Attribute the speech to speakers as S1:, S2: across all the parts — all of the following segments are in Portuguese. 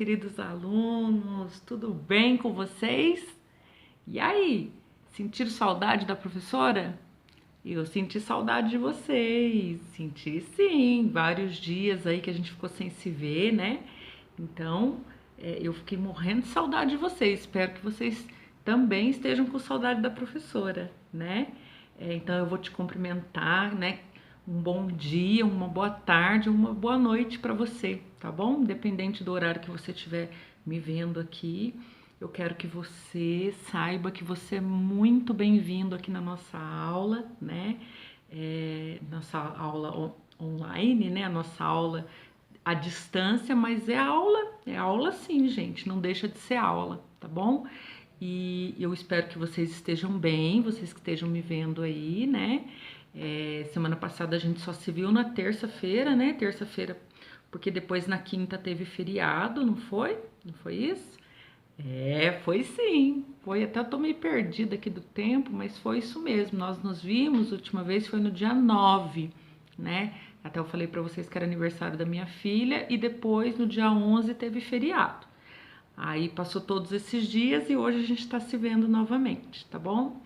S1: queridos alunos, tudo bem com vocês? E aí, sentiram saudade da professora? Eu senti saudade de vocês, senti sim, vários dias aí que a gente ficou sem se ver, né? Então, eu fiquei morrendo de saudade de vocês, espero que vocês também estejam com saudade da professora, né? Então, eu vou te cumprimentar, né? Um bom dia, uma boa tarde, uma boa noite para você, tá bom? Independente do horário que você estiver me vendo aqui, eu quero que você saiba que você é muito bem-vindo aqui na nossa aula, né? Nossa aula online, né? A nossa aula à distância, mas é aula sim, gente, não deixa de ser aula, tá bom? E eu espero que vocês estejam bem, vocês que estejam me vendo aí, né? Semana passada a gente só se viu na terça-feira, né? Terça-feira, porque depois na quinta teve feriado, não foi? Não foi isso? Foi sim. Foi, até eu tô meio perdida aqui do tempo, mas foi isso mesmo. Nós nos vimos, a última vez foi no dia 9, né? Até eu falei para vocês que era aniversário da minha filha e depois no dia 11 teve feriado. Aí passou todos esses dias e hoje a gente está se vendo novamente, tá bom?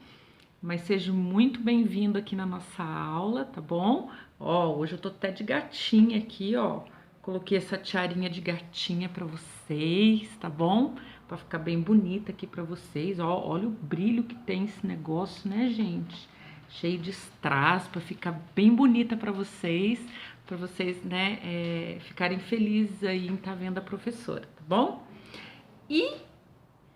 S1: Mas seja muito bem-vindo aqui na nossa aula, tá bom? Ó, hoje eu tô até de gatinha aqui, ó. Coloquei essa tiarinha de gatinha para vocês, tá bom? Para ficar bem bonita aqui para vocês. Ó, olha o brilho que tem esse negócio, né, gente? Cheio de strass para ficar bem bonita para vocês, né, ficarem felizes aí em estar vendo a professora, tá bom? E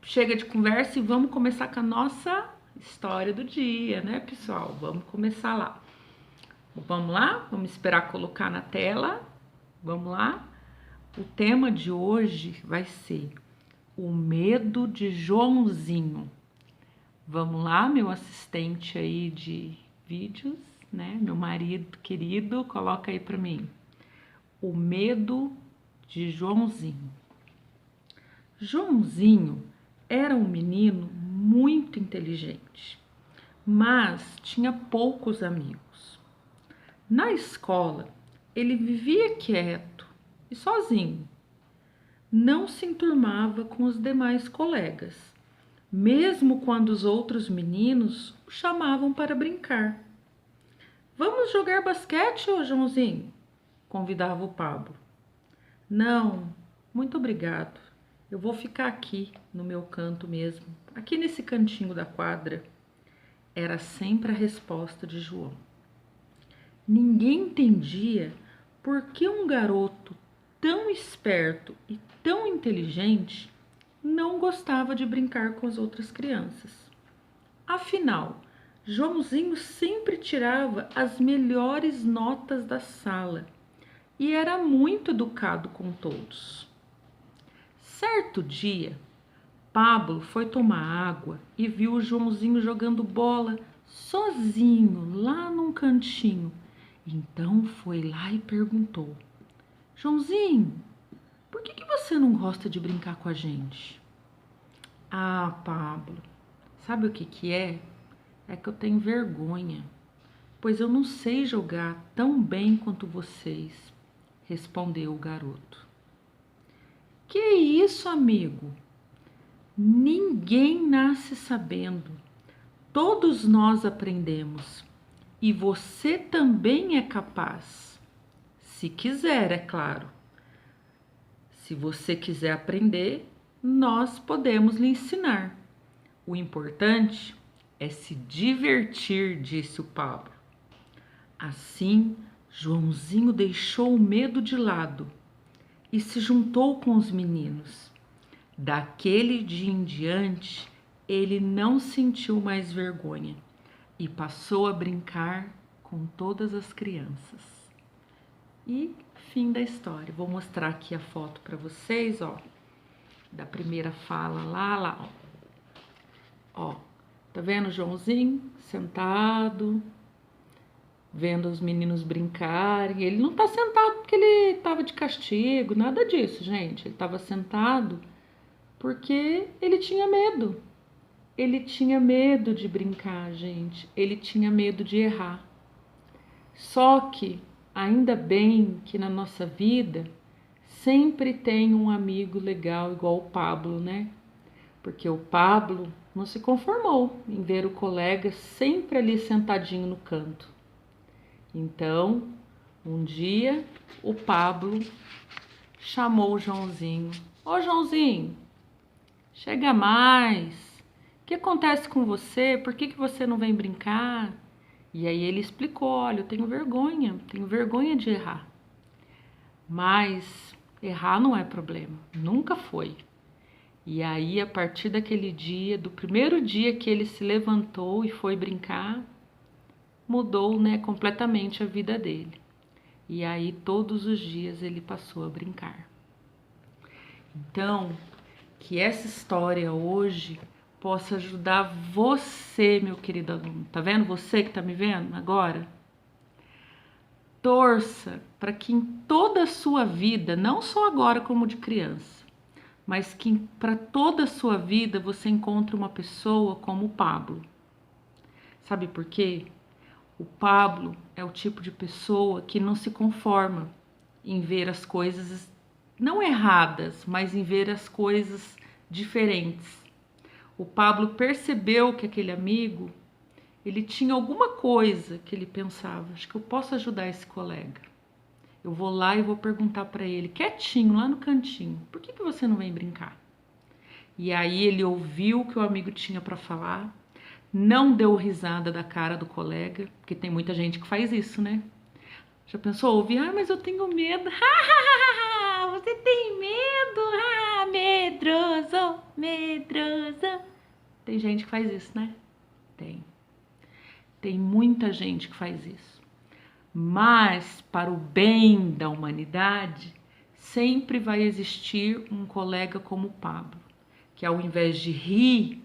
S1: chega de conversa e vamos começar com a nossa história do dia, né, pessoal? Vamos começar lá. Vamos lá? Vamos esperar colocar na tela. Vamos lá? O tema de hoje vai ser o medo de Joãozinho. Vamos lá, meu assistente aí de vídeos, né? Meu marido querido, coloca aí para mim. O medo de Joãozinho. Joãozinho era um menino muito inteligente, mas tinha poucos amigos. Na escola, ele vivia quieto e sozinho. Não se enturmava com os demais colegas, mesmo quando os outros meninos o chamavam para brincar. Vamos jogar basquete, ô Joãozinho? Convidava o Pablo. Não, muito obrigado. Eu vou ficar aqui no meu canto mesmo, aqui nesse cantinho da quadra. Era sempre a resposta de João. Ninguém entendia por que um garoto tão esperto e tão inteligente não gostava de brincar com as outras crianças. Afinal, Joãozinho sempre tirava as melhores notas da sala e era muito educado com todos. Certo dia, Pablo foi tomar água e viu o Joãozinho jogando bola sozinho lá num cantinho. Então foi lá e perguntou: Joãozinho, por que você não gosta de brincar com a gente? Ah, Pablo, sabe o que é? É que eu tenho vergonha, pois eu não sei jogar tão bem quanto vocês, respondeu o garoto. Que isso, amigo? Ninguém nasce sabendo. Todos nós aprendemos. E você também é capaz. Se quiser, é claro. Se você quiser aprender, nós podemos lhe ensinar. O importante é se divertir, disse o Pablo. Assim, Joãozinho deixou o medo de lado e se juntou com os meninos. Daquele dia em diante, ele não sentiu mais vergonha e passou a brincar com todas as crianças. E fim da história. Vou mostrar aqui a foto para vocês, ó, da primeira fala lá, ó. Tá vendo o Joãozinho sentado, vendo os meninos brincarem? Ele não tá sentado porque ele tava de castigo, nada disso, gente. Ele tava sentado porque ele tinha medo. Ele tinha medo de brincar, gente. Ele tinha medo de errar. Só que, ainda bem que na nossa vida sempre tem um amigo legal igual o Pablo, né? Porque o Pablo não se conformou em ver o colega sempre ali sentadinho no canto. Então, um dia, o Pablo chamou o Joãozinho. Ô Joãozinho, chega mais. O que acontece com você? Por que você não vem brincar? E aí ele explicou, olha, eu tenho vergonha de errar. Mas errar não é problema, nunca foi. E aí, a partir daquele dia, do primeiro dia que ele se levantou e foi brincar, mudou, né, completamente a vida dele. E aí, todos os dias ele passou a brincar. Então, que essa história hoje possa ajudar você, meu querido aluno. Tá vendo? Você que tá me vendo agora? Torça para que em toda a sua vida, não só agora como de criança, mas que para toda a sua vida você encontre uma pessoa como o Pablo. Sabe por quê? O Pablo é o tipo de pessoa que não se conforma em ver as coisas não erradas, mas em ver as coisas diferentes. O Pablo percebeu que aquele amigo, ele tinha alguma coisa que ele pensava, acho que eu posso ajudar esse colega. Eu vou lá e vou perguntar para ele, quietinho, lá no cantinho, por que você não vem brincar? E aí ele ouviu o que o amigo tinha para falar, não deu risada da cara do colega, porque tem muita gente que faz isso, né? Já pensou ouvir? Ah, mas eu tenho medo. Você tem medo? Medroso, medroso. Tem gente que faz isso, né? Tem. Tem muita gente que faz isso. Mas, para o bem da humanidade, sempre vai existir um colega como o Pablo, que ao invés de rir,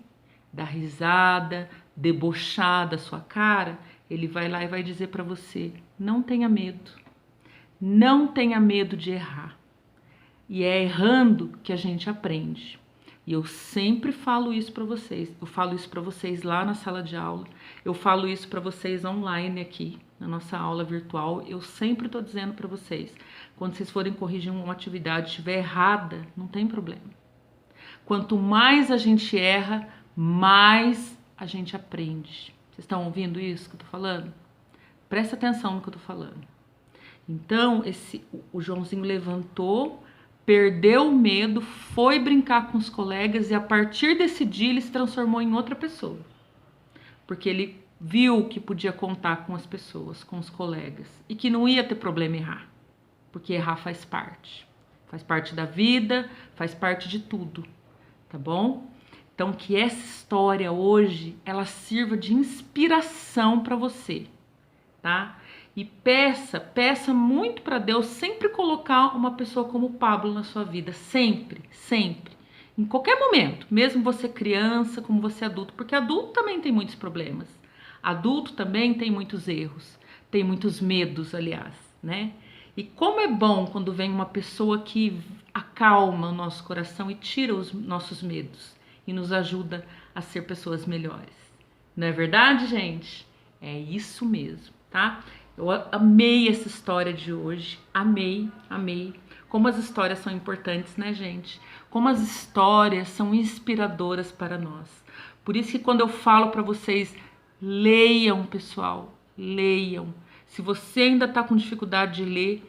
S1: dar risada, debochar da sua cara, ele vai lá e vai dizer para você, não tenha medo de errar. E é errando que a gente aprende. E eu sempre falo isso para vocês. Eu falo isso para vocês lá na sala de aula. Eu falo isso para vocês online aqui, na nossa aula virtual. Eu sempre estou dizendo para vocês, quando vocês forem corrigir uma atividade, estiver errada, não tem problema. Quanto mais a gente erra, mais a gente aprende. Vocês estão ouvindo isso que eu estou falando? Presta atenção no que eu estou falando. Então, o Joãozinho levantou, perdeu o medo, foi brincar com os colegas e a partir desse dia ele se transformou em outra pessoa. Porque ele viu que podia contar com as pessoas, com os colegas e que não ia ter problema errar. Porque errar faz parte. Faz parte da vida, faz parte de tudo. Tá bom? Então, que essa história hoje, ela sirva de inspiração para você, tá? E peça muito para Deus sempre colocar uma pessoa como o Pablo na sua vida, sempre, sempre. Em qualquer momento, mesmo você criança, como você adulto, porque adulto também tem muitos problemas. Adulto também tem muitos erros, tem muitos medos, aliás, né? E como é bom quando vem uma pessoa que acalma o nosso coração e tira os nossos medos e nos ajuda a ser pessoas melhores. Não é verdade, gente? É isso mesmo, tá? Eu amei essa história de hoje, amei. Como as histórias são importantes, né, gente? Como as histórias são inspiradoras para nós. Por isso que quando eu falo para vocês, leiam, pessoal, leiam. Se você ainda está com dificuldade de ler,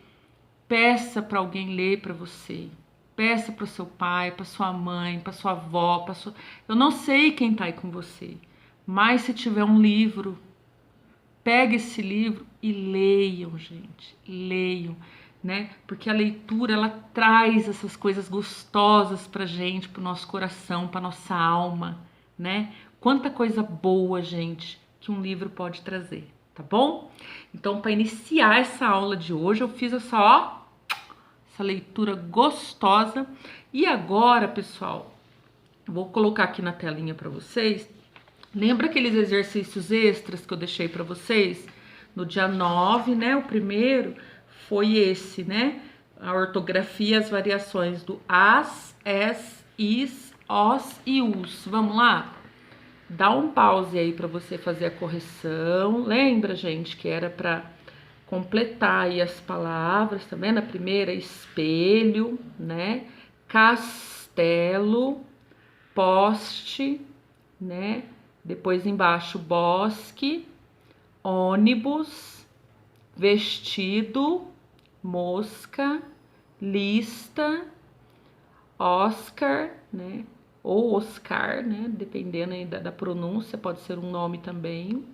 S1: peça para alguém ler para você. Peça para o seu pai, para sua mãe, para sua avó, Eu não sei quem está aí com você, mas se tiver um livro, pegue esse livro e leiam, gente. Leiam, né? Porque a leitura, ela traz essas coisas gostosas pra gente, pro nosso coração, pra nossa alma, né? Quanta coisa boa, gente, que um livro pode trazer, tá bom? Então, para iniciar essa aula de hoje, eu fiz essa leitura gostosa. E agora, pessoal, eu vou colocar aqui na telinha para vocês. Lembra aqueles exercícios extras que eu deixei para vocês no dia 9, né? O primeiro foi esse, né? A ortografia, as variações do as, es, is, os e us. Vamos lá? Dá um pause aí para você fazer a correção. Lembra, gente, que era para completar aí as palavras, tá vendo? A primeira, espelho, né? Castelo, poste, né? Depois embaixo, bosque, ônibus, vestido, mosca, lista, Oscar, né? Ou Oscar, né? Dependendo aí da pronúncia, pode ser um nome também.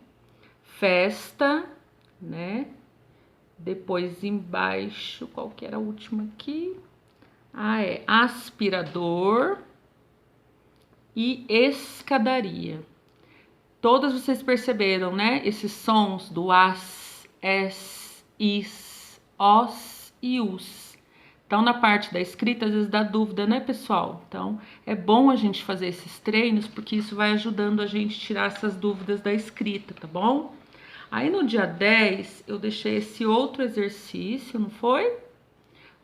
S1: Festa, né? Depois embaixo, qual que era a última aqui? É aspirador e escadaria. Todas vocês perceberam, né? Esses sons do as, es, is, os e us. Então, na parte da escrita, às vezes dá dúvida, né, pessoal? Então, é bom a gente fazer esses treinos, porque isso vai ajudando a gente a tirar essas dúvidas da escrita, tá bom? Aí, no dia 10, eu deixei esse outro exercício, não foi?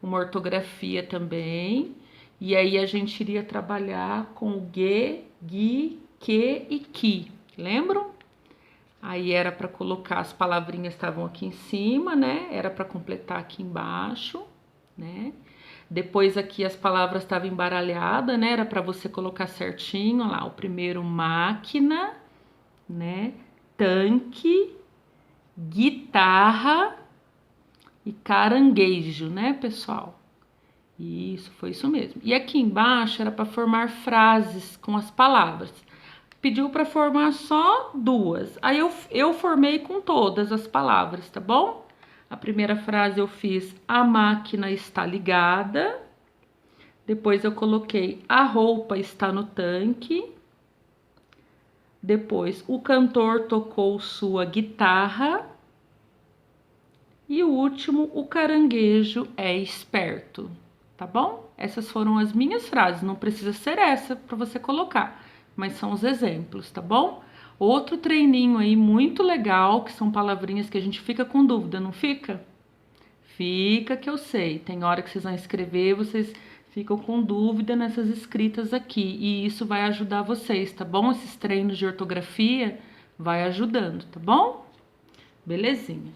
S1: Uma ortografia também. E aí, a gente iria trabalhar com o ge, gi, que e ki. Lembram? Aí, era para colocar, as palavrinhas estavam aqui em cima, né? Era para completar aqui embaixo, né? Depois aqui as palavras estavam embaralhadas, né? Era para você colocar certinho lá. O primeiro, máquina, né? Tanque, guitarra e caranguejo, né, pessoal? Isso, foi isso mesmo. E aqui embaixo era para formar frases com as palavras. Pediu para formar só duas. Aí eu formei com todas as palavras, tá bom? A primeira frase eu fiz: a máquina está ligada. Depois eu coloquei: a roupa está no tanque. Depois, o cantor tocou sua guitarra. E o último, o caranguejo é esperto, tá bom? Essas foram as minhas frases, não precisa ser essa para você colocar, mas são os exemplos, tá bom? Outro treininho aí muito legal, que são palavrinhas que a gente fica com dúvida, não fica? Fica, que eu sei. Tem hora que vocês vão escrever, vocês ficam com dúvida nessas escritas aqui, e isso vai ajudar vocês, tá bom? Esses treinos de ortografia vai ajudando, tá bom? Belezinha.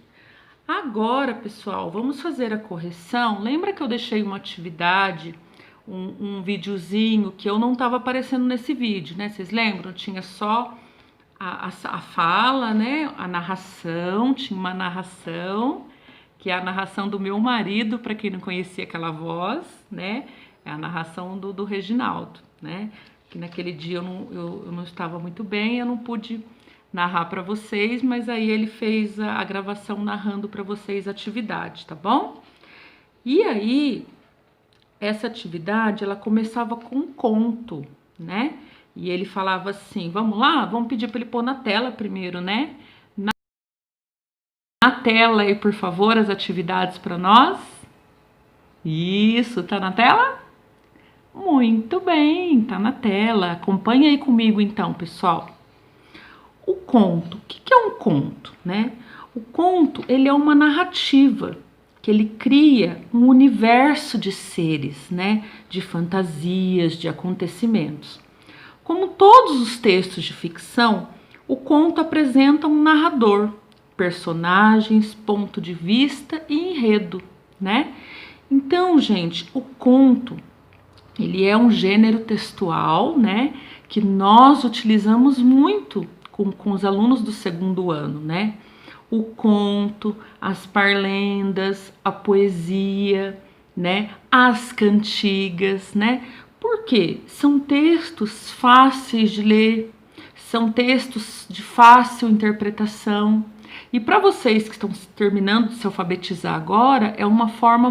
S1: Agora, pessoal, vamos fazer a correção. Lembra que eu deixei uma atividade, um videozinho que eu não estava aparecendo nesse vídeo, né? Vocês lembram? Tinha só a fala, né? A narração, tinha uma narração, que é a narração do meu marido, para quem não conhecia aquela voz, né? É a narração do Reginaldo, né? Que naquele dia eu não estava muito bem, eu não pude narrar para vocês, mas aí ele fez a gravação narrando para vocês a atividade, tá bom? E aí, essa atividade, ela começava com um conto, né? E ele falava assim, vamos lá? Vamos pedir para ele pôr na tela primeiro, né? Na tela aí, por favor, as atividades para nós. Isso, tá na tela? Muito bem, tá na tela. Acompanha aí comigo então, pessoal. O conto, o que é um conto, né? O conto, ele é uma narrativa, que ele cria um universo de seres, né? De fantasias, de acontecimentos. Como todos os textos de ficção, o conto apresenta um narrador, personagens, ponto de vista e enredo, né? Então, gente, o conto, ele é um gênero textual, né? Que nós utilizamos muito com os alunos do segundo ano, né? O conto, as parlendas, a poesia, né? As cantigas, né? Por quê? São textos fáceis de ler, são textos de fácil interpretação. E para vocês que estão terminando de se alfabetizar agora, é uma forma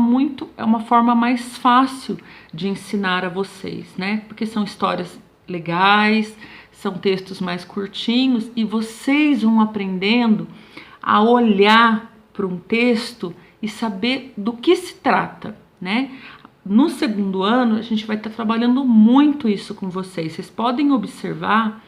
S1: mais fácil de ensinar a vocês, né? Porque são histórias legais, são textos mais curtinhos e vocês vão aprendendo a olhar para um texto e saber do que se trata, né? No segundo ano, a gente vai estar trabalhando muito isso com vocês. Vocês podem observar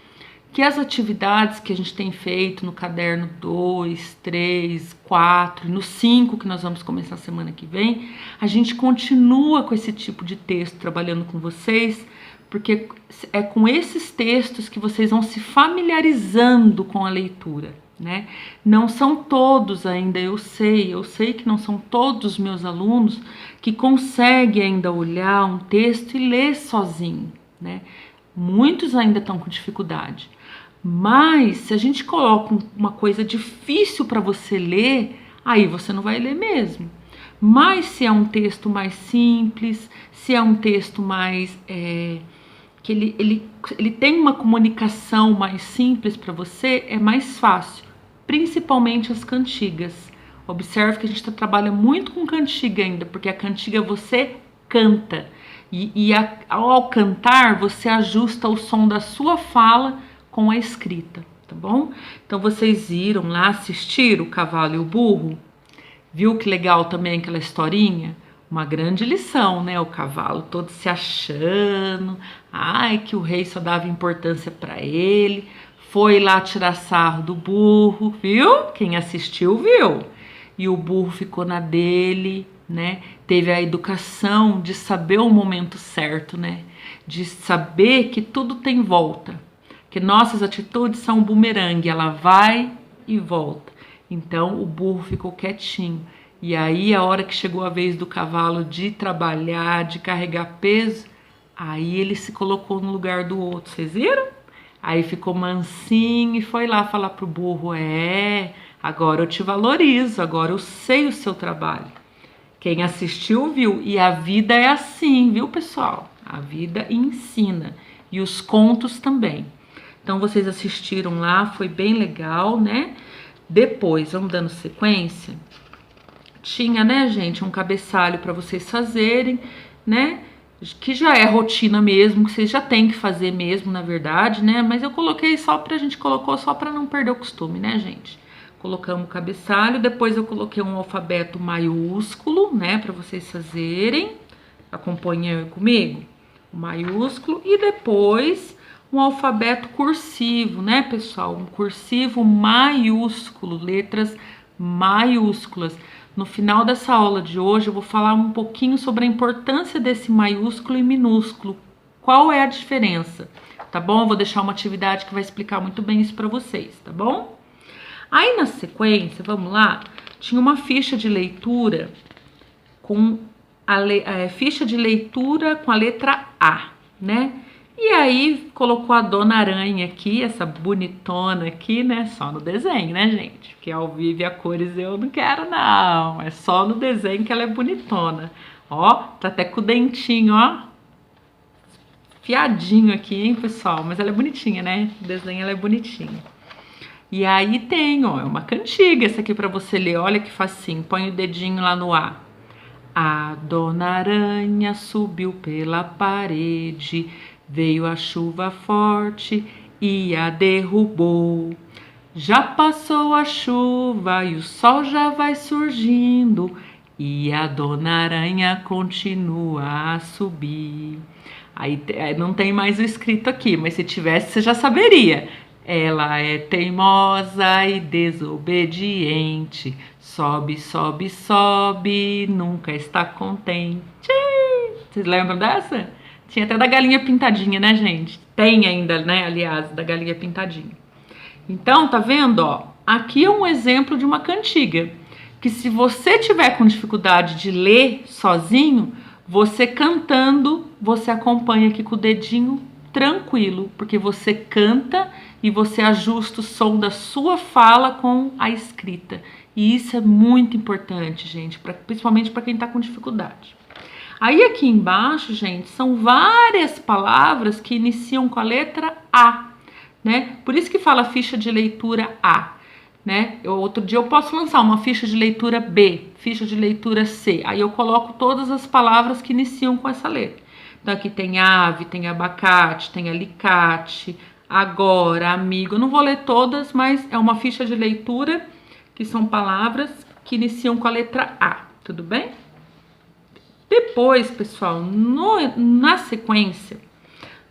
S1: que as atividades que a gente tem feito no caderno 2, 3, 4 e no 5, que nós vamos começar semana que vem, a gente continua com esse tipo de texto trabalhando com vocês, porque é com esses textos que vocês vão se familiarizando com a leitura, né? Não são todos ainda, eu sei que não são todos os meus alunos que conseguem ainda olhar um texto e ler sozinho, né? Muitos ainda estão com dificuldade. Mas se a gente coloca uma coisa difícil para você ler, aí você não vai ler mesmo. Mas se é um texto mais simples, se é um texto mais que ele tem uma comunicação mais simples para você, é mais fácil, principalmente as cantigas. Observe que a gente trabalha muito com cantiga ainda, porque a cantiga você canta. Ao cantar, você ajusta o som da sua fala com a escrita, tá bom? Então vocês viram lá, assistir o cavalo e o burro? Viu que legal também aquela historinha? Uma grande lição, né? O cavalo todo se achando, ai, que o rei só dava importância para ele, foi lá tirar sarro do burro, viu? Quem assistiu viu. E o burro ficou na dele, né? Teve a educação de saber o momento certo, né? De saber que tudo tem volta, que nossas atitudes são um bumerangue, ela vai e volta. Então o burro ficou quietinho. E aí a hora que chegou a vez do cavalo de trabalhar, de carregar peso, aí ele se colocou no lugar do outro, vocês viram? Aí ficou mansinho e foi lá falar pro burro, agora eu te valorizo, agora eu sei o seu trabalho. Quem assistiu viu, e a vida é assim, viu pessoal? A vida ensina, e os contos também. Então vocês assistiram lá, foi bem legal, né? Depois, vamos dando sequência, tinha, né, gente, um cabeçalho para vocês fazerem, né? Que já é rotina mesmo, que vocês já têm que fazer mesmo, na verdade, né? Mas eu coloquei a gente colocou só para não perder o costume, né, gente? Colocamos o cabeçalho, depois eu coloquei um alfabeto maiúsculo, né, para vocês fazerem. Acompanhem comigo. O maiúsculo e depois um alfabeto cursivo, né, pessoal? Um cursivo maiúsculo, letras maiúsculas. No final dessa aula de hoje eu vou falar um pouquinho sobre a importância desse maiúsculo e minúsculo. Qual é a diferença, tá bom? Eu vou deixar uma atividade que vai explicar muito bem isso para vocês, tá bom? Aí na sequência, vamos lá, tinha uma ficha de leitura com ficha de leitura com a letra A, né? E aí colocou a Dona Aranha aqui, essa bonitona aqui, né? Só no desenho, né, gente? Porque ao vivo e a cores eu não quero, não. É só no desenho que ela é bonitona. Ó, tá até com o dentinho, ó. Fiadinho aqui, hein, pessoal? Mas ela é bonitinha, né? O desenho ela é bonitinha. E aí tem, ó, é uma cantiga essa aqui pra você ler. Olha que facinho. Põe o dedinho lá no A. A Dona Aranha subiu pela parede, veio a chuva forte e a derrubou. Já passou a chuva e o sol já vai surgindo, e a Dona Aranha continua a subir. Aí não tem mais o escrito aqui, mas se tivesse você já saberia. Ela é teimosa e desobediente, sobe, sobe, sobe, nunca está contente. Vocês lembram dessa? Tinha até da galinha pintadinha, né, gente? Tem ainda, né, aliás, da galinha pintadinha. Então, tá vendo, ó? Aqui é um exemplo de uma cantiga, que se você tiver com dificuldade de ler sozinho, você cantando, você acompanha aqui com o dedinho tranquilo, porque você canta e você ajusta o som da sua fala com a escrita. E isso é muito importante, gente, principalmente para quem está com dificuldade. Aí aqui embaixo, gente, são várias palavras que iniciam com a letra A, né? Por isso que fala ficha de leitura A, né? Outro dia eu posso lançar uma ficha de leitura B, ficha de leitura C. Aí eu coloco todas as palavras que iniciam com essa letra. Então aqui tem ave, tem abacate, tem alicate, agora, amigo. Eu não vou ler todas, mas é uma ficha de leitura que são palavras que iniciam com a letra A, tudo bem? Depois, pessoal, na sequência,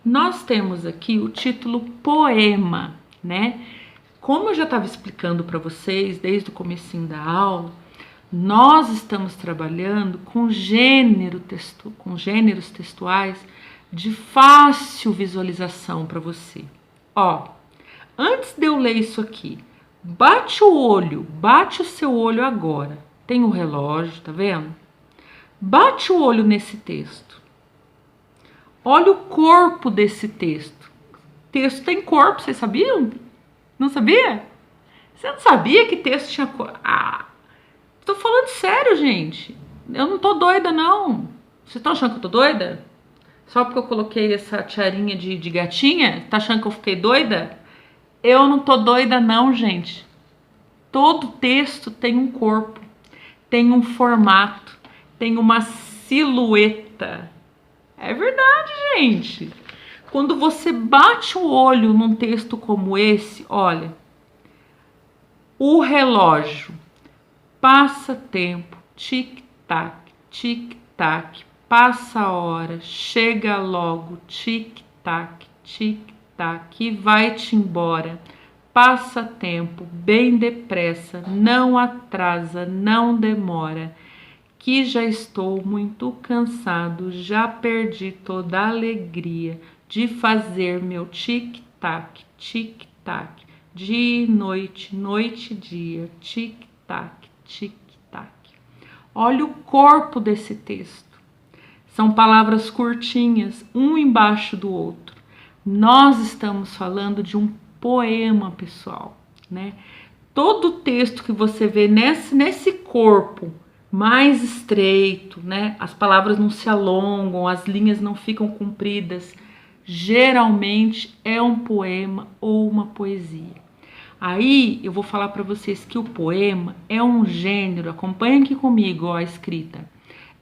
S1: nós temos aqui o título poema, né? Como eu já estava explicando para vocês desde o comecinho da aula, nós estamos trabalhando com gêneros textuais de fácil visualização para você. Ó, antes de eu ler isso aqui, Bate o seu olho agora. Tem o relógio, tá vendo? Bate o olho nesse texto. Olha o corpo desse texto. O texto tem corpo, vocês sabiam? Não sabia? Você não sabia que texto tinha corpo? Ah, tô falando sério, gente. Eu não tô doida, não. Vocês estão achando que eu tô doida? Só porque eu coloquei essa tiarinha de gatinha? Tá achando que eu fiquei doida? Eu não tô doida, não, gente. Todo texto tem um corpo, tem um formato, tem uma silhueta. É verdade, gente. Quando você bate o olho num texto como esse, olha, o relógio passa tempo, tic-tac, tic-tac, passa a hora, chega logo, tic-tac, tic-tac, e vai-te embora. Passa tempo, bem depressa, não atrasa, não demora, que já estou muito cansado, já perdi toda a alegria de fazer meu tic-tac, tic-tac, dia e noite, noite e dia, tic-tac, tic-tac. Olha o corpo desse texto. São palavras curtinhas, um embaixo do outro. Nós estamos falando de um poema, pessoal, né? Todo texto que você vê nesse corpo mais estreito, né? As palavras não se alongam, as linhas não ficam compridas. Geralmente é um poema ou uma poesia. Aí eu vou falar para vocês que o poema é um gênero, acompanhem aqui comigo ó, a escrita.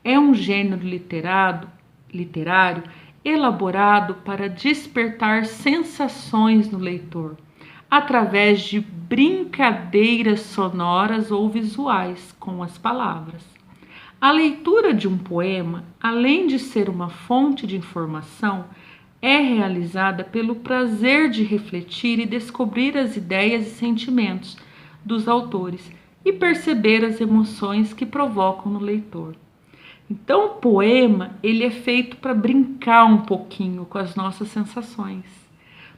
S1: É um gênero literário elaborado para despertar sensações no leitor, através de brincadeiras sonoras ou visuais com as palavras. A leitura de um poema, além de ser uma fonte de informação, é realizada pelo prazer de refletir e descobrir as ideias e sentimentos dos autores e perceber as emoções que provocam no leitor. Então, o poema, ele é feito para brincar um pouquinho com as nossas sensações,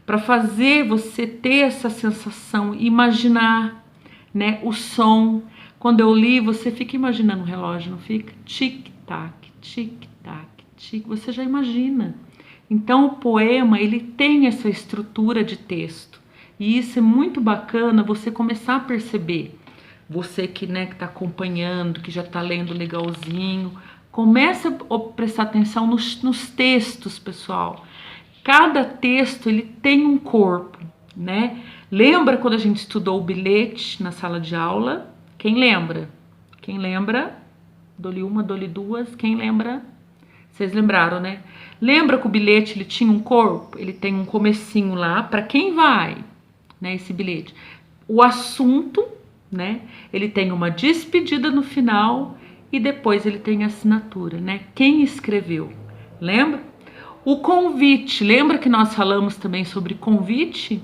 S1: para fazer você ter essa sensação, imaginar, né, o som. Quando eu li, você fica imaginando o relógio, não fica? Tic-tac, tic-tac, tic, você já imagina. Então, o poema, ele tem essa estrutura de texto, e isso é muito bacana você começar a perceber. Você que está acompanhando, que já está lendo legalzinho, começa a prestar atenção nos textos, pessoal. Cada texto ele tem um corpo, né? Lembra quando a gente estudou o bilhete na sala de aula? Quem lembra? Quem lembra? Dou-lhe uma, dou-lhe duas. Quem lembra? Vocês lembraram, né? Lembra que o bilhete ele tinha um corpo? Ele tem um comecinho lá para quem vai, né? Esse bilhete. O assunto, né? Ele tem uma despedida no final e depois ele tem a assinatura, né? Quem escreveu? Lembra? O convite, lembra que nós falamos também sobre convite?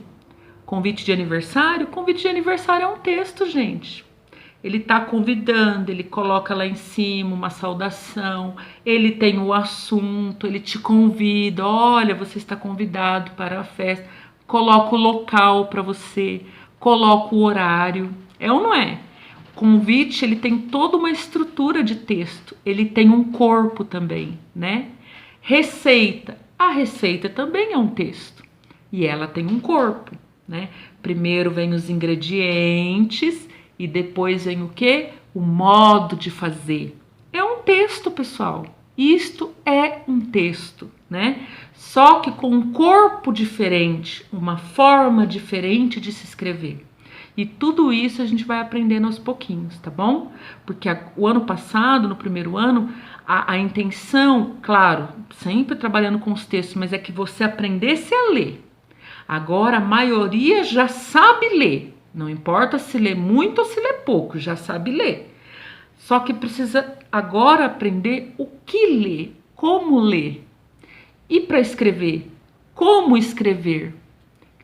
S1: Convite de aniversário? Convite de aniversário é um texto, gente. Ele está convidando, ele coloca lá em cima uma saudação, ele tem o assunto, ele te convida, olha, você está convidado para a festa, coloca o local para você, coloca o horário, é ou não é? Convite, ele tem toda uma estrutura de texto, ele tem um corpo também, né? Receita, a receita também é um texto e ela tem um corpo, né? Primeiro vem os ingredientes e depois vem o quê? O modo de fazer. É um texto, pessoal. Isto é um texto, né? Só que com um corpo diferente, uma forma diferente de se escrever. E tudo isso a gente vai aprendendo aos pouquinhos, tá bom? Porque o ano passado, no primeiro ano, a intenção, claro, sempre trabalhando com os textos, mas é que você aprendesse a ler. Agora a maioria já sabe ler. Não importa se lê muito ou se lê pouco, já sabe ler. Só que precisa agora aprender o que ler, como ler. E para escrever, como escrever?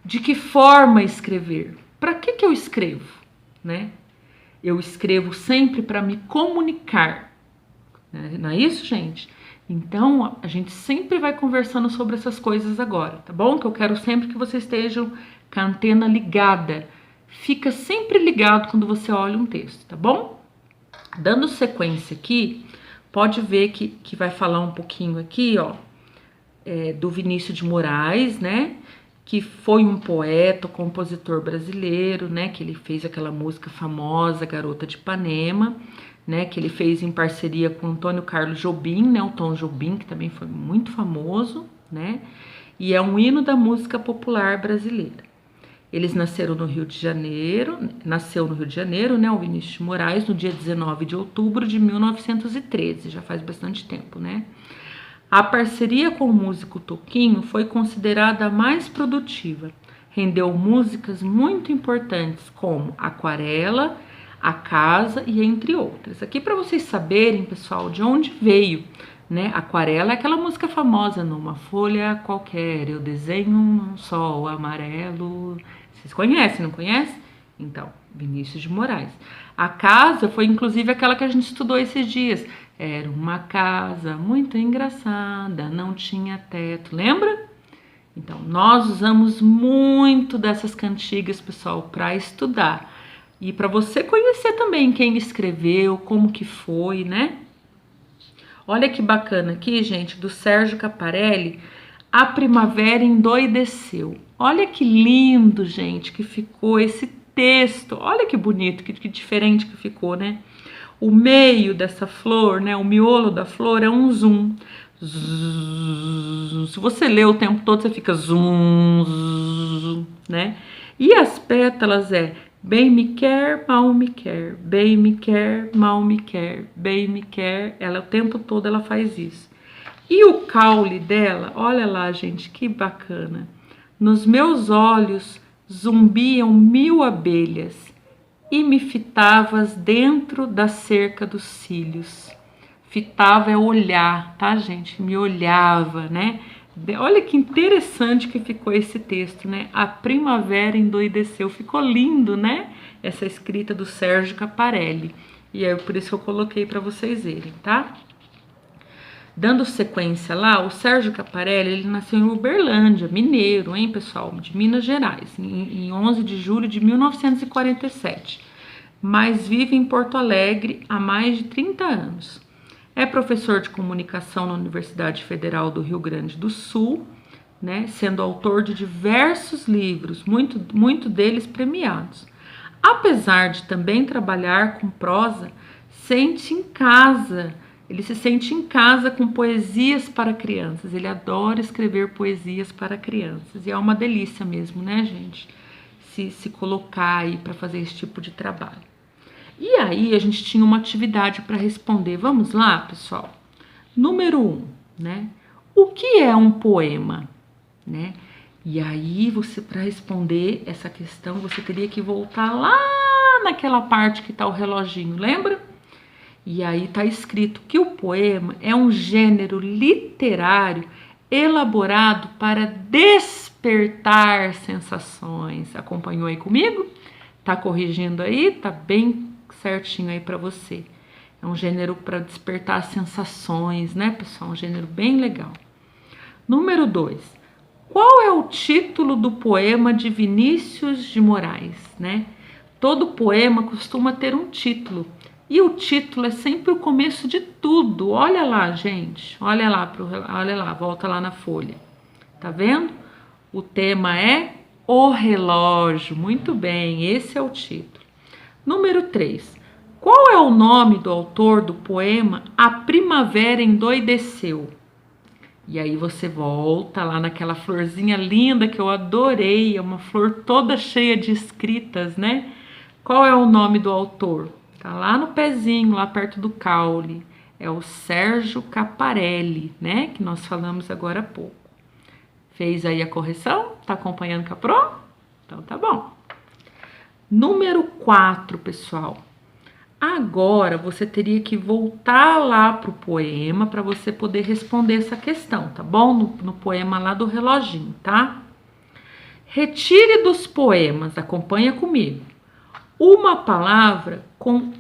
S1: De que forma escrever? Para que eu escrevo, né? Eu escrevo sempre para me comunicar, né? Não é isso, gente? Então, a gente sempre vai conversando sobre essas coisas agora, tá bom? Que eu quero sempre que vocês estejam com a antena ligada, fica sempre ligado quando você olha um texto, tá bom? Dando sequência aqui, pode ver que vai falar um pouquinho aqui, ó, do Vinícius de Moraes, né? Que foi um poeta, compositor brasileiro, né? Que ele fez aquela música famosa, Garota de Ipanema, né? Que ele fez em parceria com Antônio Carlos Jobim, né? O Tom Jobim, que também foi muito famoso, né? E é um hino da música popular brasileira. Eles nasceu no Rio de Janeiro, né? O Vinícius de Moraes, no dia 19 de outubro de 1913, já faz bastante tempo, né? A parceria com o músico Toquinho foi considerada a mais produtiva. Rendeu músicas muito importantes como Aquarela, A Casa e entre outras. Aqui para vocês saberem, pessoal, de onde veio, né? Aquarela é aquela música famosa, numa folha qualquer eu desenho um sol amarelo. Vocês conhecem, não conhecem? Então, Vinícius de Moraes. A Casa foi inclusive aquela que a gente estudou esses dias. Era uma casa muito engraçada, não tinha teto, lembra? Então, nós usamos muito dessas cantigas, pessoal, para estudar. E para você conhecer também quem escreveu, como que foi, né? Olha que bacana aqui, gente, do Sérgio Caparelli, A Primavera Endoideceu. Olha que lindo, gente, que ficou esse texto. Olha que bonito, que diferente que ficou, né? O meio dessa flor, né, o miolo da flor é um zoom. Zzz, se você lê o tempo todo, você fica zoom, zzz, né? E as pétalas é bem me quer, mal me quer, bem me quer, mal me quer, bem me quer. Ela o tempo todo ela faz isso. E o caule dela, olha lá, gente, que bacana. Nos meus olhos zumbiam 1000 abelhas e me fitavas dentro da cerca dos cílios. Fitava é olhar, tá, gente? Me olhava, né? Olha que interessante que ficou esse texto, né? A primavera endoideceu. Ficou lindo, né? Essa escrita do Sérgio Caparelli. E é por isso que eu coloquei para vocês verem, tá? Dando sequência lá, o Sérgio Caparelli, ele nasceu em Uberlândia, mineiro, hein, pessoal, de Minas Gerais, em 11 de julho de 1947, mas vive em Porto Alegre há mais de 30 anos. É professor de comunicação na Universidade Federal do Rio Grande do Sul, né, sendo autor de diversos livros, muito deles premiados. Apesar de também trabalhar com prosa, ele se sente em casa com poesias para crianças. Ele adora escrever poesias para crianças. E é uma delícia mesmo, né, gente? Se colocar aí para fazer esse tipo de trabalho. E aí a gente tinha uma atividade para responder. Vamos lá, pessoal? Número 1, né? O que é um poema, né? E aí você, para responder essa questão, você teria que voltar lá naquela parte que está o reloginho, lembra? E aí está escrito que o poema é um gênero literário elaborado para despertar sensações. Acompanhou aí comigo? Tá corrigindo aí? Tá bem certinho aí para você. É um gênero para despertar sensações, né, pessoal? Um gênero bem legal. Número 2. Qual é o título do poema de Vinícius de Moraes, né? Todo poema costuma ter um título. E o título é sempre o começo de tudo. Olha lá, gente. Olha lá, volta lá na folha. Tá vendo? O tema é O Relógio. Muito bem, esse é o título. Número 3. Qual é o nome do autor do poema A Primavera Endoideceu? E aí você volta lá naquela florzinha linda que eu adorei, é uma flor toda cheia de escritas, né? Qual é o nome do autor? Tá lá no pezinho, lá perto do caule. É o Sérgio Caparelli, né? Que nós falamos agora há pouco. Fez aí a correção? Tá acompanhando com a Pro? Então tá bom. Número 4, pessoal. Agora você teria que voltar lá pro poema para você poder responder essa questão, tá bom? No poema lá do reloginho, tá? Retire dos poemas, acompanha comigo, uma palavra com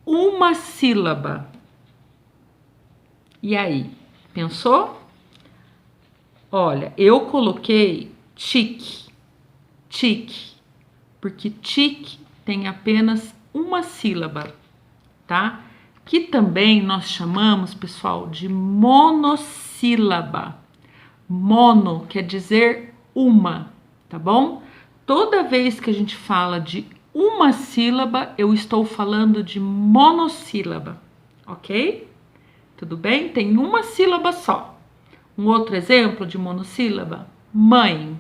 S1: uma sílaba. E aí, pensou? Olha, eu coloquei tique, tique. porque tique tem apenas uma sílaba, tá? Que também nós chamamos, pessoal, de monossílaba. Mono quer dizer uma, tá bom? Toda vez que a gente fala de uma sílaba, eu estou falando de monossílaba, ok? Tudo bem? Tem uma sílaba só. Um outro exemplo de monossílaba, mãe.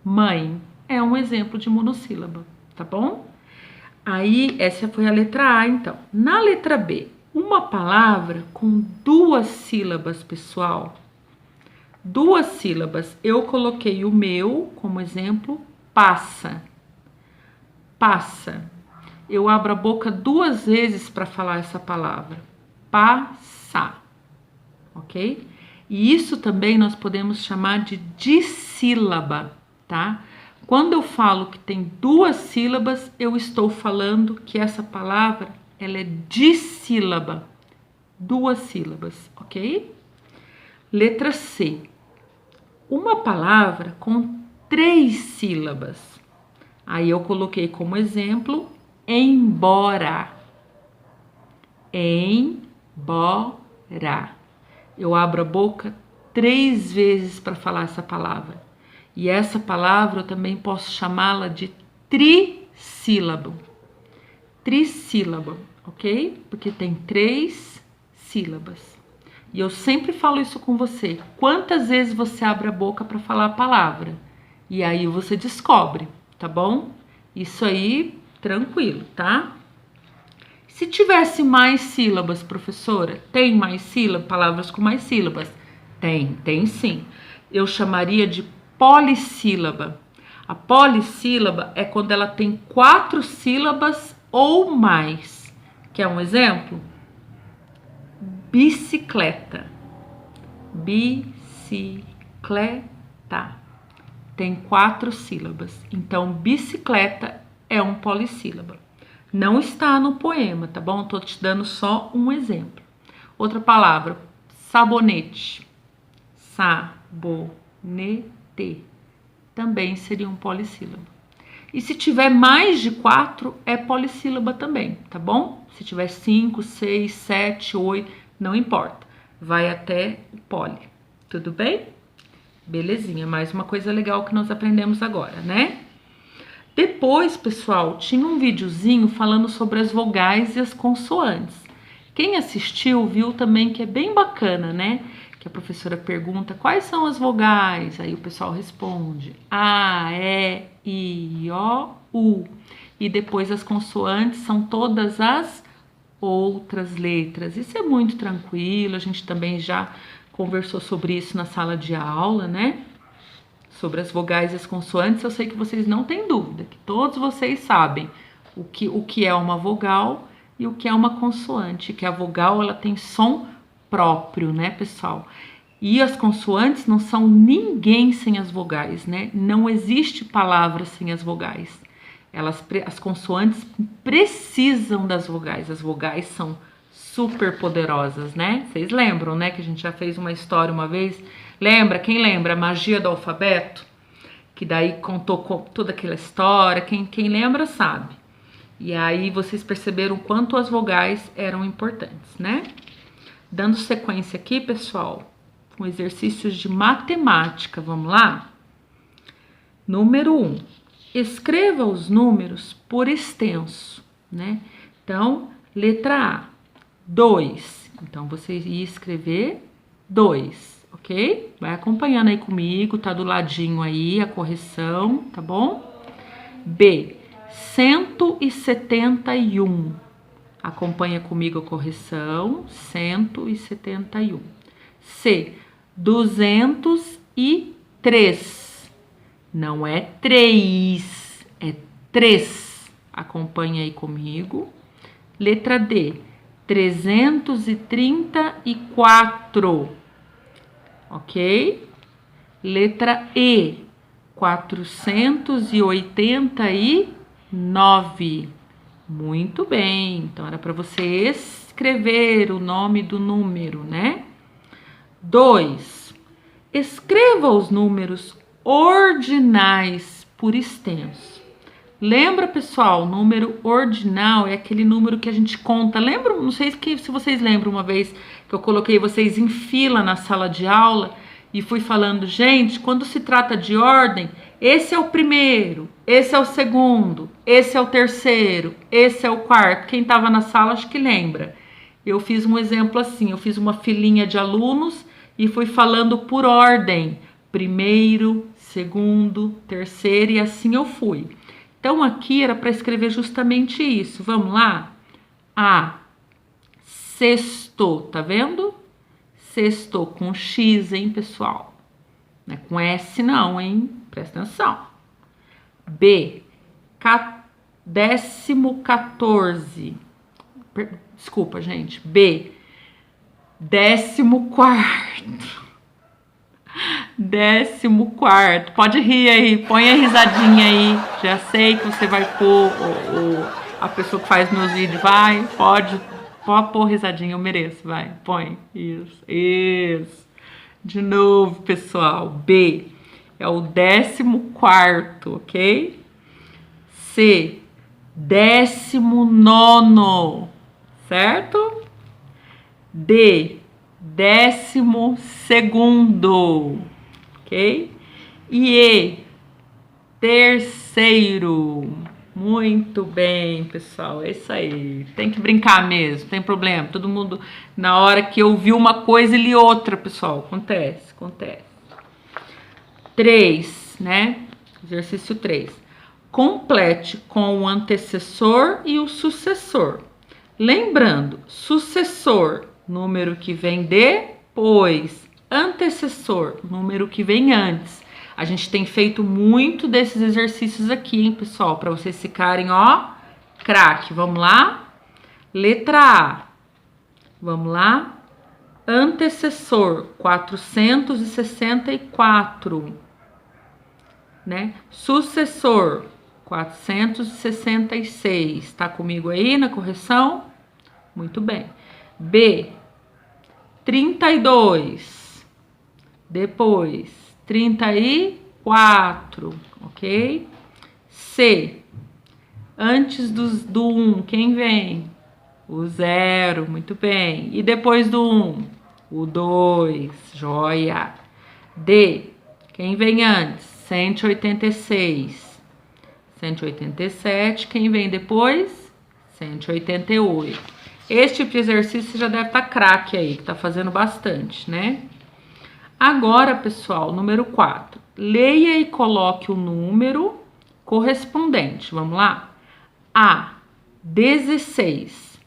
S1: Mãe é um exemplo de monossílaba, tá bom? Aí, essa foi a letra A, então. Na letra B, uma palavra com duas sílabas, pessoal. Duas sílabas. Eu coloquei o meu como exemplo, passa. Passa. Eu abro a boca duas vezes para falar essa palavra. Passar. Ok? E isso também nós podemos chamar de dissílaba, tá? Quando eu falo que tem duas sílabas, eu estou falando que essa palavra ela é dissílaba. Duas sílabas, ok? Letra C. Uma palavra com três sílabas. Aí eu coloquei como exemplo, embora. Embora. Eu abro a boca 3 vezes para falar essa palavra. E essa palavra eu também posso chamá-la de trissílabo. Trissílabo, ok? Porque tem 3 sílabas. E eu sempre falo isso com você. Quantas vezes você abre a boca para falar a palavra? E aí você descobre, tá bom? Isso aí, tranquilo, tá? Se tivesse mais sílabas, professora, tem mais sílabas, palavras com mais sílabas? Tem sim. Eu chamaria de polissílaba. A polissílaba é quando ela tem 4 sílabas ou mais. Quer um exemplo? Bicicleta. Bicicleta. Tem 4 sílabas. Então, bicicleta é um polissílaba. Não está no poema, tá bom? Tô te dando só um exemplo. Outra palavra, sabonete. Sabonete. Também seria um polissílabo. E se tiver mais de 4, é polissílaba também, tá bom? Se tiver 5, 6, 7, 8, não importa. Vai até o poli. Tudo bem? Belezinha. Mais uma coisa legal que nós aprendemos agora, né? Depois, pessoal, tinha um videozinho falando sobre as vogais e as consoantes. Quem assistiu viu também que é bem bacana, né? Que a professora pergunta quais são as vogais, aí o pessoal responde A, E, I, O, U. E depois as consoantes são todas as outras letras. Isso é muito tranquilo, a gente também já conversou sobre isso na sala de aula, né? Sobre as vogais e as consoantes, eu sei que vocês não têm dúvida, que todos vocês sabem o que é uma vogal e o que é uma consoante, que a vogal ela tem som próprio, né, pessoal? E as consoantes não são ninguém sem as vogais, né? Não existe palavra sem as vogais. As consoantes precisam das vogais. As vogais são super poderosas, né? Vocês lembram, né, que a gente já fez uma história uma vez? Lembra? Quem lembra? A magia do alfabeto? Que daí contou toda aquela história. Quem lembra sabe. E aí vocês perceberam quanto as vogais eram importantes, né? Dando sequência aqui, pessoal, com exercícios de matemática. Vamos lá? Número 1. Escreva os números por extenso, né? Então, letra A, 2. Então, você ia escrever 2. Ok? Vai acompanhando aí comigo, tá do ladinho aí a correção, tá bom? B, 171. Acompanha comigo a correção, 171. C, 203. Não é 3, é 3. Acompanha aí comigo. Letra D, 334. Ok? Letra E, 489. Muito bem. Então, era para você escrever o nome do número, né? 2. Escreva os números ordinais por extenso. Lembra, pessoal, número ordinal é aquele número que a gente conta. Lembra, não sei se vocês lembram uma vez que eu coloquei vocês em fila na sala de aula e fui falando, gente, quando se trata de ordem, esse é o primeiro, esse é o segundo, esse é o terceiro, esse é o quarto. Quem estava na sala acho que lembra. Eu fiz um exemplo assim, eu fiz uma filinha de alunos e fui falando por ordem, primeiro, segundo, terceiro e assim eu fui. Então, aqui era para escrever justamente isso. Vamos lá? A. Sexto, tá vendo? Sexto com X, hein, pessoal? Não é com S não, hein? Presta atenção. B. 14. Desculpa, gente. B. 14º. 14º. Pode rir aí, põe a risadinha aí. Já sei que você vai pôr a pessoa que faz meus vídeos. Pode pôr risadinha, eu mereço. Vai, põe. Isso. De novo, pessoal. B é o 14º, ok? C, 19º, certo? D, 12º, ok? E terceiro. Muito bem, pessoal, é isso aí. Tem que brincar mesmo, tem problema. Todo mundo, na hora que ouviu uma coisa, e li outra, pessoal. Acontece. 3, né? Exercício 3. Complete com o antecessor e o sucessor. Lembrando, sucessor, número que vem depois. Antecessor, número que vem antes. A gente tem feito muito desses exercícios aqui, hein, pessoal? Para vocês ficarem, ó, craque. Vamos lá? Letra A. Vamos lá? Antecessor, 464. Né? Sucessor, 466. Tá comigo aí na correção? Muito bem. B, 32. Depois, 34, ok? C, antes do 1, quem vem? O 0, muito bem. E depois do 1? O 2, joia. D, quem vem antes? 186. 187, quem vem depois? 188. Este tipo de exercício você já deve estar craque aí, que está fazendo bastante, né? Agora, pessoal, número 4. Leia e coloque o número correspondente. Vamos lá? A, 16.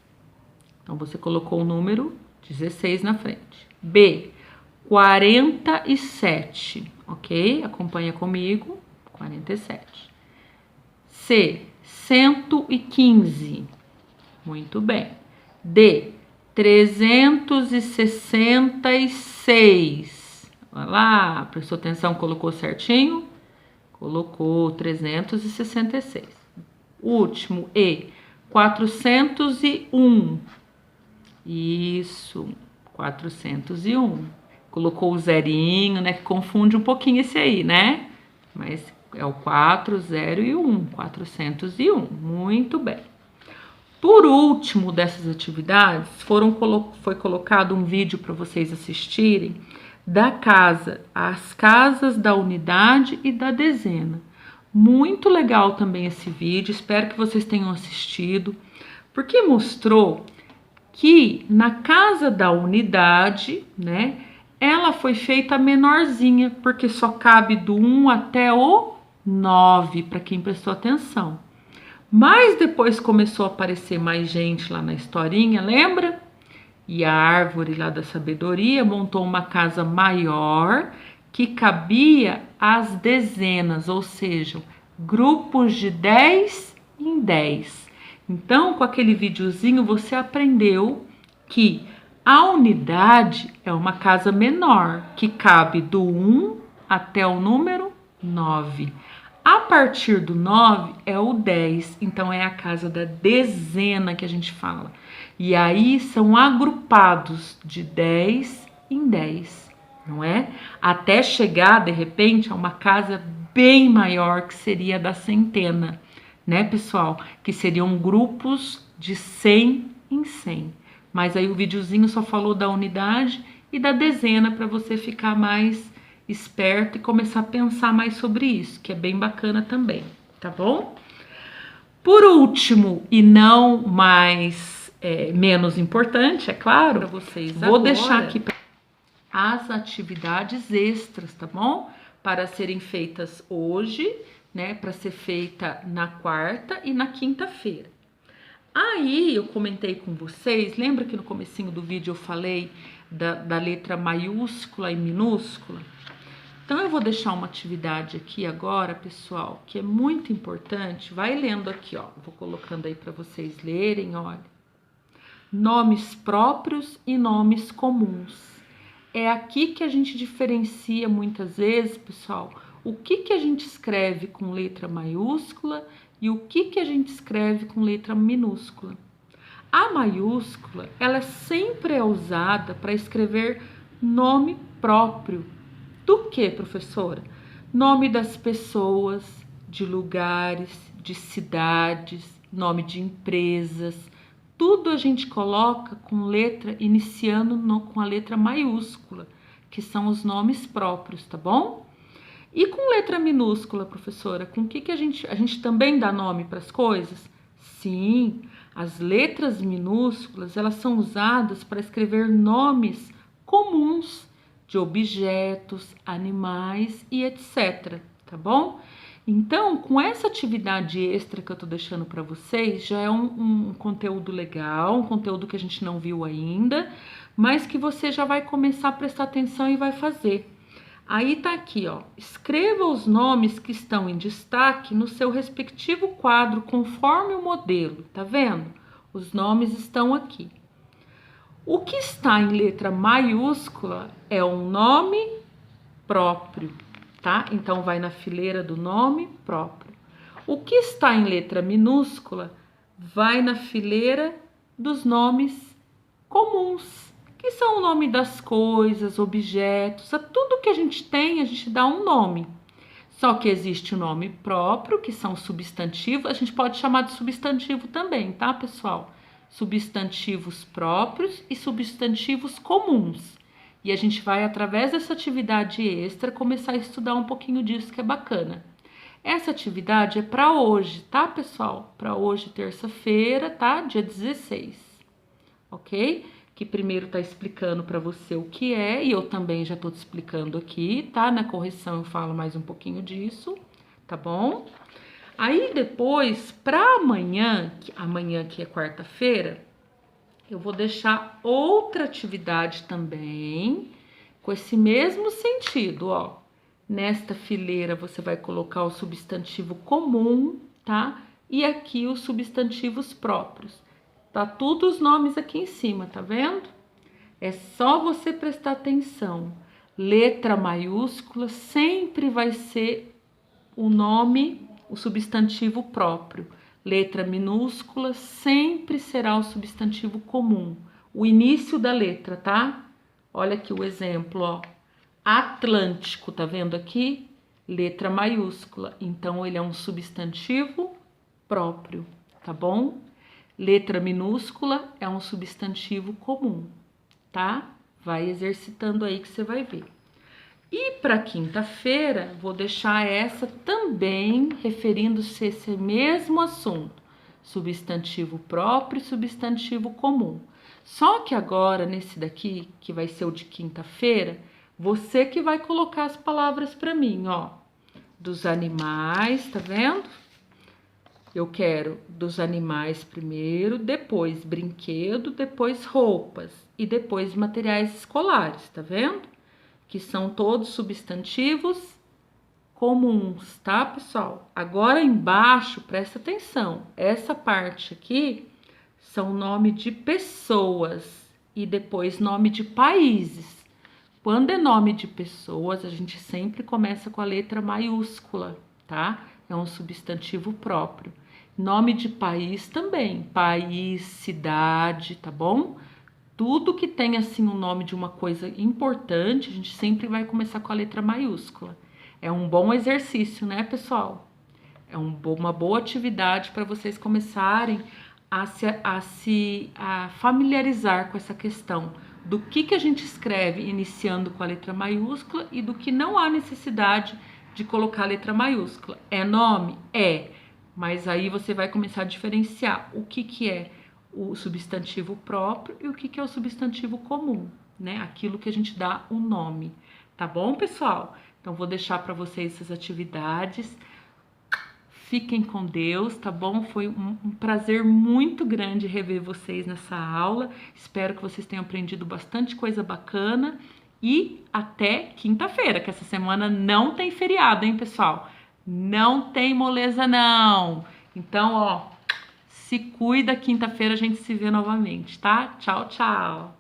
S1: Então, você colocou o número 16 na frente. B, 47. Ok? Acompanha comigo. 47. C, 115. Muito bem. D, 366. Olha lá, prestou atenção, colocou certinho? Colocou 366. Último, E, 401. Isso, 401. Colocou o zerinho, né? Que confunde um pouquinho esse aí, né? Mas é o 4, 0 e 1. 401. Muito bem. Por último dessas atividades, foi colocado um vídeo para vocês assistirem da casa, as casas da unidade e da dezena. Muito legal também esse vídeo, espero que vocês tenham assistido, porque mostrou que na casa da unidade, né, ela foi feita menorzinha, porque só cabe do 1 até o 9, para quem prestou atenção. Mas depois começou a aparecer mais gente lá na historinha, lembra? E a árvore lá da sabedoria montou uma casa maior que cabia as dezenas, ou seja, grupos de 10 em 10. Então, com aquele videozinho, você aprendeu que a unidade é uma casa menor, que cabe do 1 até o número 9. A partir do 9 é o 10, então é a casa da dezena que a gente fala. E aí são agrupados de 10 em 10, não é? Até chegar, de repente, a uma casa bem maior, que seria da centena. né, pessoal? Que seriam grupos de 100 em 100. Mas aí o videozinho só falou da unidade e da dezena para você ficar mais esperto e começar a pensar mais sobre isso, que é bem bacana também, tá bom? Por último, e não mais menos importante, é claro, para vocês vou agora deixar aqui as atividades extras, tá bom? Para serem feitas hoje, né? Para ser feita na quarta e na quinta-feira. Aí eu comentei com vocês, lembra que no comecinho do vídeo eu falei da letra maiúscula e minúscula? Então eu vou deixar uma atividade aqui agora, pessoal, que é muito importante. Vai lendo aqui, ó. Vou colocando aí para vocês lerem, olha. Nomes próprios e nomes comuns. É aqui que a gente diferencia muitas vezes, pessoal, o que a gente escreve com letra maiúscula e o que a gente escreve com letra minúscula. A maiúscula, ela sempre é usada para escrever nome próprio. Do que, professora? Nome das pessoas, de lugares, de cidades, nome de empresas. Tudo a gente coloca com letra, iniciando com a letra maiúscula, que são os nomes próprios, tá bom? E com letra minúscula, professora, com que a gente também dá nome para as coisas? Sim, as letras minúsculas, elas são usadas para escrever nomes comuns de objetos, animais e etc, tá bom? Então, com essa atividade extra que eu tô deixando para vocês, já é um conteúdo legal, um conteúdo que a gente não viu ainda, mas que você já vai começar a prestar atenção e vai fazer. Aí tá aqui, ó, escreva os nomes que estão em destaque no seu respectivo quadro, conforme o modelo, tá vendo? Os nomes estão aqui. O que está em letra maiúscula é um nome próprio, tá? Então, vai na fileira do nome próprio. O que está em letra minúscula vai na fileira dos nomes comuns, que são o nome das coisas, objetos, a tudo que a gente tem, a gente dá um nome. Só que existe o nome próprio, que são substantivos, a gente pode chamar de substantivo também, tá, pessoal? Substantivos próprios e substantivos comuns. E a gente vai, através dessa atividade extra, começar a estudar um pouquinho disso, que é bacana. Essa atividade é para hoje, tá, pessoal? Para hoje, terça-feira, tá? Dia 16, ok? Que primeiro tá explicando para você o que é, e eu também já tô te explicando aqui, tá? Na correção eu falo mais um pouquinho disso, tá bom? Aí depois, para amanhã que é quarta-feira, eu vou deixar outra atividade também, com esse mesmo sentido, ó. Nesta fileira você vai colocar o substantivo comum, tá? E aqui os substantivos próprios. Tá tudo os nomes aqui em cima, tá vendo? É só você prestar atenção. Letra maiúscula sempre vai ser o nome, o substantivo próprio. Letra minúscula sempre será o substantivo comum. O início da letra, tá? Olha aqui o exemplo, ó. Atlântico, tá vendo aqui? Letra maiúscula. Então, ele é um substantivo próprio, tá bom? Letra minúscula é um substantivo comum, tá? Vai exercitando aí que você vai ver. E para quinta-feira, vou deixar essa também referindo-se a esse mesmo assunto, substantivo próprio e substantivo comum. Só que agora, nesse daqui, que vai ser o de quinta-feira, você que vai colocar as palavras para mim, ó. Dos animais, tá vendo? Eu quero dos animais primeiro, depois brinquedo, depois roupas e depois materiais escolares, tá vendo? Que são todos substantivos comuns, tá, pessoal? Agora embaixo, presta atenção, essa parte aqui são nome de pessoas e depois nome de países. Quando é nome de pessoas, a gente sempre começa com a letra maiúscula, tá? É um substantivo próprio. Nome de país também, país, cidade, tá bom? Tudo que tem assim o nome de uma coisa importante, a gente sempre vai começar com a letra maiúscula. É um bom exercício, né, pessoal? É uma boa atividade para vocês começarem a familiarizar com essa questão do que a gente escreve iniciando com a letra maiúscula e do que não há necessidade de colocar a letra maiúscula. É nome? É, mas aí você vai começar a diferenciar o que é o substantivo próprio e o que é o substantivo comum, né? Aquilo que a gente dá o nome, tá bom, pessoal? Então vou deixar para vocês essas atividades. Fiquem com Deus, tá bom? Foi um prazer muito grande rever vocês nessa aula. Espero que vocês tenham aprendido bastante coisa bacana. E até quinta-feira, que essa semana não tem feriado, hein, pessoal? Não tem moleza, não. Então, ó, se cuida, quinta-feira a gente se vê novamente, tá? Tchau, tchau.